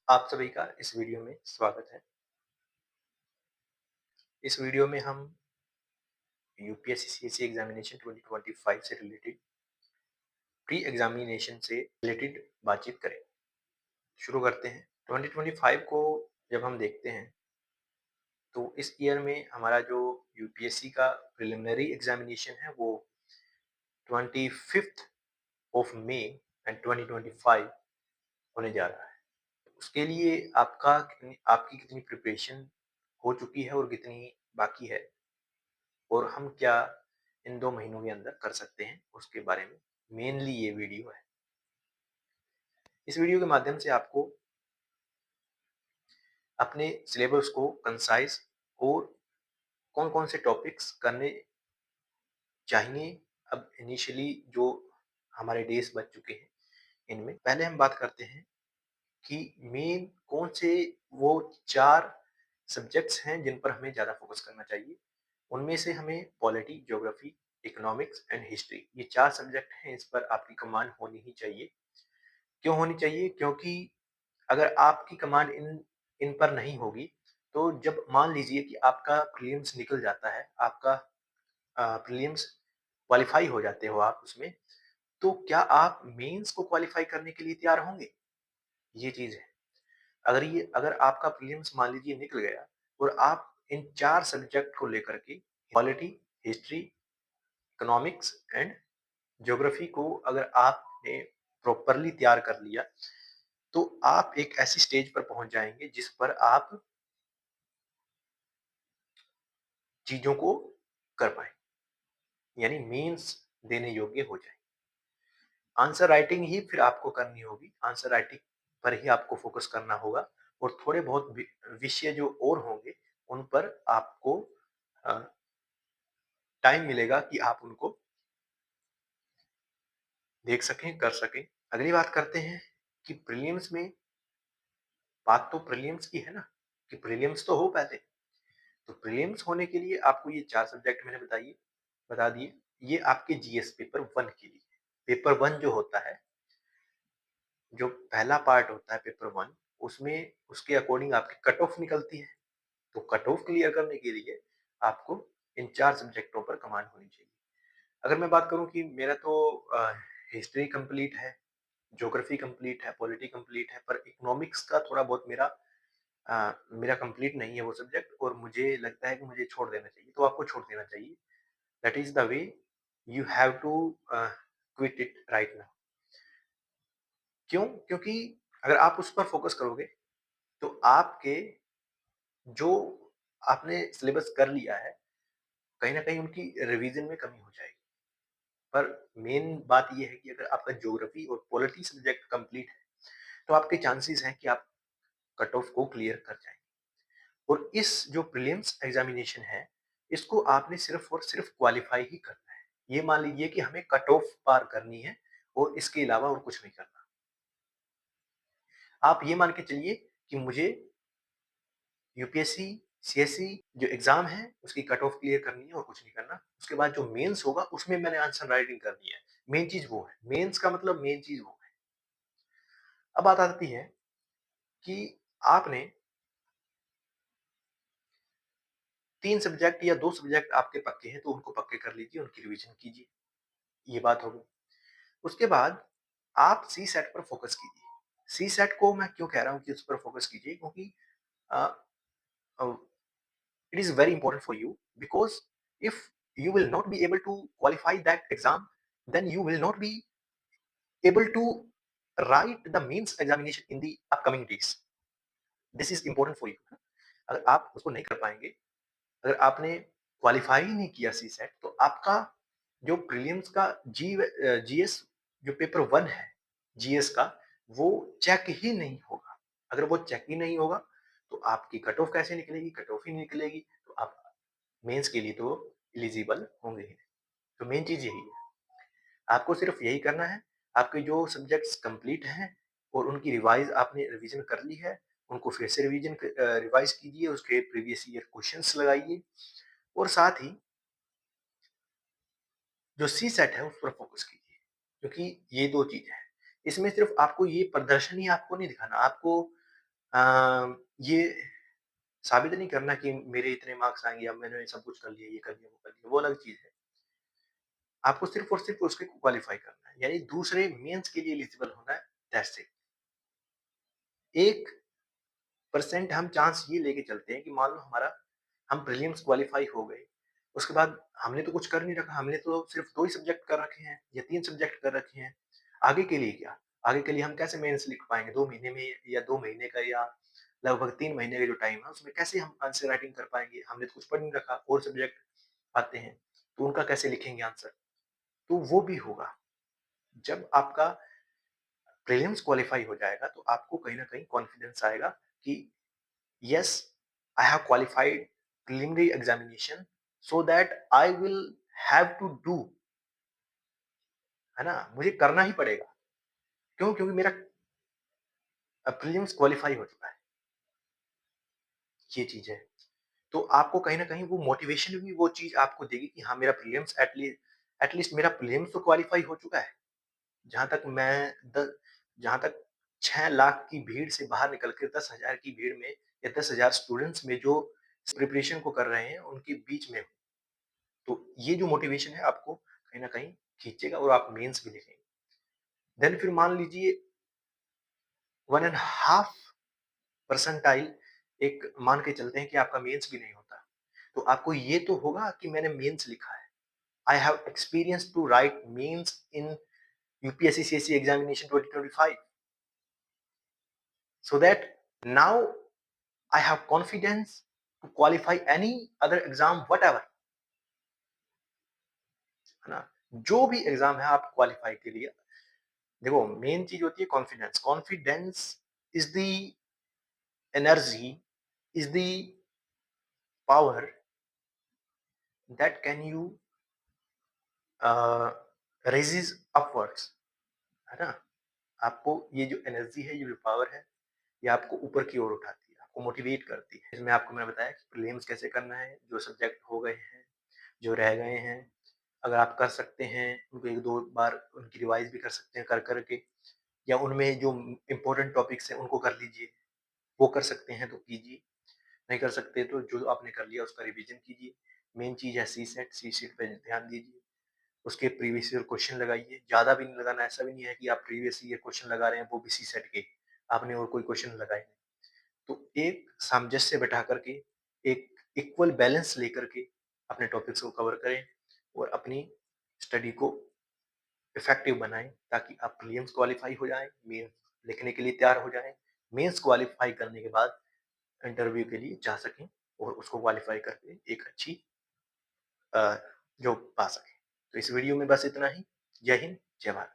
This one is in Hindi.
आप सभी का इस वीडियो में स्वागत है। इस वीडियो में हम यूपीएससी सीएससी एग्जामिनेशन 2025 से रिलेटेड प्री एग्जामिनेशन से रिलेटेड बातचीत करें। शुरू करते हैं। 2025 को जब हम देखते हैं तो इस ईयर में हमारा जो यूपीएससी का प्रिलिमिनरी एग्जामिनेशन है वो 25th ऑफ मई एंड 2025 होने जा रहा है। उसके लिए आपकी कितनी प्रिपरेशन हो चुकी है और कितनी बाकी है और हम क्या इन 2 महीनों के अंदर कर सकते हैं, उसके बारे में मेनली ये वीडियो है। इस वीडियो के माध्यम से आपको अपने सिलेबस को कंसाइज़ और कौन-कौन से टॉपिक्स करने चाहिए, अब इनिशियली जो हमारे डेज़ बच चुके हैं, इनमें। पहले हम बात करते हैं कि मेन कौन से वो 4 सब्जेक्ट्स हैं जिन पर हमें ज़्यादा फ़ोकस करना चाहिए। उनमें से हमें polity, geography, economics and history, ये 4 सब्जेक्ट हैं, इस पर आपकी कमांड होनी ही चाहिए। क्यों होनी चाहिए? क्योंकि अगर आपकी कमांड इन इन पर नहीं होगी, तो जब मान लीजिए कि आपका प्रीलिम्स निकल जाता है, आपका प्रीलिम्स क्वालीफाई हो जाते हो आप उसमें, तो क्या आप मेंस को क्वालीफाई करने के लिए तैयार होंगे? ये चीज़ है। अगर आपका प्रीलिम्स मान लीजिए निकल गया और आप इन 4 सब्जेक्ट को लेकर के polity, history, economics and geography को अगर आपने प्रॉपरली तैयार कर लिया, तो आप एक ऐसी स्टेज पर पहुँच जाएँगे जिस पर आप चीज़ों को कर पाएँ, यानी मेंस देने योग्य हो जाएँ। आंसर राइटिंग ही फिर आपको करनी होगी, आंसर राइटिंग पर ही आपको फ़ोकस करना होगा और थोड़े बहुत विषय जो और होंगे, उन पर आपको अ, टाइम मिलेगा कि आप उनको देख सकें, कर सकें। अगली बात करते हैं कि प्रीलिम्स में, बात तो प्रीलिम्स की है ना, कि प्रीलिम्स तो हो पहले। तो प्रीलिम्स होने के लिए आपको ये 4 सब्जेक्ट मैंने बता दिए। ये आपके जीएस पेपर 1 के लिए। पेपर 1 जो होता है, जो पहला पार्ट होता है पेपर 1, उसमें उसके अकॉर्डिंग आपकी कट ऑफ निकलती है। तो कट ऑफ क्लियर करने के लिए आपको इन 4 सब्जेक्टों पर कमांड होनी चाहिए। अगर मैं बात करूँ कि मेरा तो हिस्ट्री कंप्लीट है, ज्योग्राफी कंप्लीट है, पॉलिटी कंप्लीट है, पर इकोनॉमिक्स का थोड़ा बहुत मेरा कंप्लीट नहीं है वो सब्जेक्ट और मुझे लगता है कि मुझे छोड़ देना चाहिए, तो आपको छोड़ देना चाहिए। That is the way you have to quit it right now. क्यों? क्योंकि अगर आप उस पर फ़ोकस करोगे, तो आपके जो आपने सिलेबस कर लिया है, कहीं न कहीं उनकी रिवीज़न में कमी हो जाएगी। पर मेन बात ये है कि अगर आपका ज्योग्राफी और पॉलिटी सब्जेक्ट कंप्लीट है, तो आपके चांसेस हैं कि आप कट ऑफ को क्लियर कर जाएँगे। और इस जो प्रीलिम्स एग्जामिनेशन है, इसको आपने सिर्फ़ और सिर्फ़ क्वालीफाई ही करना है। ये मान लीजिए कि हमें कट ऑफ पार करनी है और इसके अलावा और कुछ नहीं करना। आप ये मान के चलिए कि मुझे यूपीएससी, सीएससी जो एग्ज़ाम है, उसकी कट ऑफ क्लियर करनी है और कुछ नहीं करना। उसके बाद जो मेंस होगा, उसमें मैंने आंसर राइटिंग करनी है। मेन चीज़ वो है। मेंस का मतलब मेन चीज़ वो है। अब बात आती है कि आपने 3 सब्जेक्ट या 2 सब्जेक्ट आपके पक्के हैं, तो उनको पक्के कर लीजिए, उनकी रिवीज़न कीजिए। ये बात हो गई। उसके बाद आप सीसैट पर फ़ोकस कीजिए। सीसैट को मैं क्यों कह रहा हूँ कि उस पर फ़ोकस कीजिए, क्योंकि अ अ, it is very important for you because if you will not be able to qualify that exam, then you will not be able to write the mains examination in the upcoming days. This is important for you. अगर आप उसको नहीं कर पाएँगे, अगर आपने क्वालीफाई ही नहीं किया सीसैट, तो आपका जो प्रीलिम्स का जीएस जो पेपर 1 है, जीएस का, वो चेक ही नहीं होगा। अगर वो चेक ही नहीं होगा, तो आपकी कट ऑफ कैसे निकलेगी? कट ऑफ ही नहीं निकलेगी, तो आप मेंस के लिए तो एलिजिबल होंगे ही नहीं। तो मेन चीज़ यही है। आपको सिर्फ़ यही करना है, आपके जो सब्जेक्ट्स कंप्लीट हैं और उनकी आपने रिवीज़न कर ली है, उनको फिर से रिवाइज़ कीजिए, उसके प्रीवियस ईयर क्वेश्चन्स लगाइए और साथ ही जो सीसैट है उस पर फ़ोकस कीजिए, क्योंकि ये 2 चीज़ें हैं। इसमें सिर्फ़ आपको ये प्रदर्शन ही आपको नहीं दिखाना, आपको ये साबित नहीं करना कि मेरे इतने मार्क्स आएँगे या मैंने सब कुछ कर लिया, ये कर लिया, वो कर लिया, वो अलग चीज़ है। आपको सिर्फ़ और सिर्फ़ उसके क्वालीफ़ाई करना है, यानी दूसरे मेंस के लिए एलिजिबल होना है, दैट्स इट। 1% हम चांस ये लेके चलते हैं कि मान लो हम प्रीलिम्स क्वालीफ़ाई हो गए, उसके बाद हमने तो कुछ कर नहीं रखा, हमने तो सिर्फ़ 2 ही सब्जेक्ट कर रखे हैं या 3 सब्जेक्ट कर रखे हैं। आगे के लिए क्या? आगे के लिए हम कैसे मेंस लिख पाएँगे? 2 महीने में या 2 महीने का या लगभग 3 महीने का जो टाइम है, उसमें कैसे हम आंसर राइटिंग कर पाएँगे? हमने तो कुछ पढ़ नहीं रखा और सब्जेक्ट आते हैं, तो उनका कैसे लिखेंगे आंसर? तो वो भी होगा। जब आपका प्रीलिम्स क्वालीफाई हो जाएगा तो आपको कहीं न कहीं कॉन्फिडेंस आएगा कि yes, I have qualified preliminary examination so that I will have to do, है ना? मुझे करना ही पड़ेगा। क्यों? क्योंकि मेरा प्रीलिम्स क्वालीफाई हो चुका है, ये चीज़ है। तो आपको कहीं न कहीं वो मोटिवेशन भी वो चीज़ आपको देगी कि हाँ, मेरा प्रीलिम्स एटलीस्ट मेरा प्रीलिम्स तो क्वालीफाई हो चुका है। जहाँ तक मैं द जहाँ तक 6 लाख की भीड़ से बाहर निकल के 10,000 की भीड़ में या 10,000 स्टूडेंट्स में जो प्रिपरेशन को कर रहे हैं, उनके बीच में हूँ। तो ये जो मोटिवेशन है आपको कहीं न कहीं खींचेगा और आप मेंस भी लिखेंगे। देन फिर मान लीजिए 1 एंड हाफ परसेंटाइल एक मान के चलते हैं कि आपका मेंस भी नहीं होता। तो आपको ये तो होगा कि मैंने मेंस लिखा है। I have experience to write mains in UPSC CSC examination 2025 so that now I have confidence to qualify any other exam whatever, है ना? जो भी एग्जाम है आप क्वालिफाई के लिए देखो मेन चीज होती है confidence. Confidence is the energy, is the power that can you raises upwards, है ना? आपको ये जो एनर्जी है, ये जो पावर है, ये आपको ऊपर की ओर उठाती है, आपको मोटिवेट करती है। इसमें आपको मैंने बताया कि प्रीलिम्स कैसे करना है, जो सब्जेक्ट हो गए हैं, जो रह गए हैं, अगर आप कर सकते हैं, उनको 1-2 बार उनकी रिवाइज़ भी कर सकते हैं कर के, या उनमें जो इम्पोर्टेंट टॉपिक्स हैं उनको कर लीजिए। वो कर सकते हैं तो कीजिए, नहीं कर सकते तो जो आपने कर लिया उसका रिवीजन कीजिए। मेन चीज़ है सीसेट, सीसेट पे ध्यान दीजिए। उसके प्रीवियस ईयर क्वेश्चन लगाइए, ज़्यादा भी नहीं लगाना, ऐसा भी नहीं है कि आप प्रीवियस ईयर क्वेश्चन लगा रहे हैं वो भी सीसेट के, आपने और कोई क्वेश्चन लगाए नहीं। तो एक सामंजस्य बैठा करके, एक इक्वल बैलेंस लेकर के अपने टॉपिक्स को कवर करें और अपनी स्टडी को इफेक्टिव बनाएं ताकि आप प्रीलिम्स क्वालिफाई हो जाएं, मेंस लिखने के लिए तैयार हो जाएं, मेंस क्वालिफाई करने के बाद इंटरव्यू के लिए जा सकें और उसको क्वालिफाई करके एक अच्छी जॉब पा सकें। तो इस वीडियो में बस इतना ही। जय हिंद, जय भारत।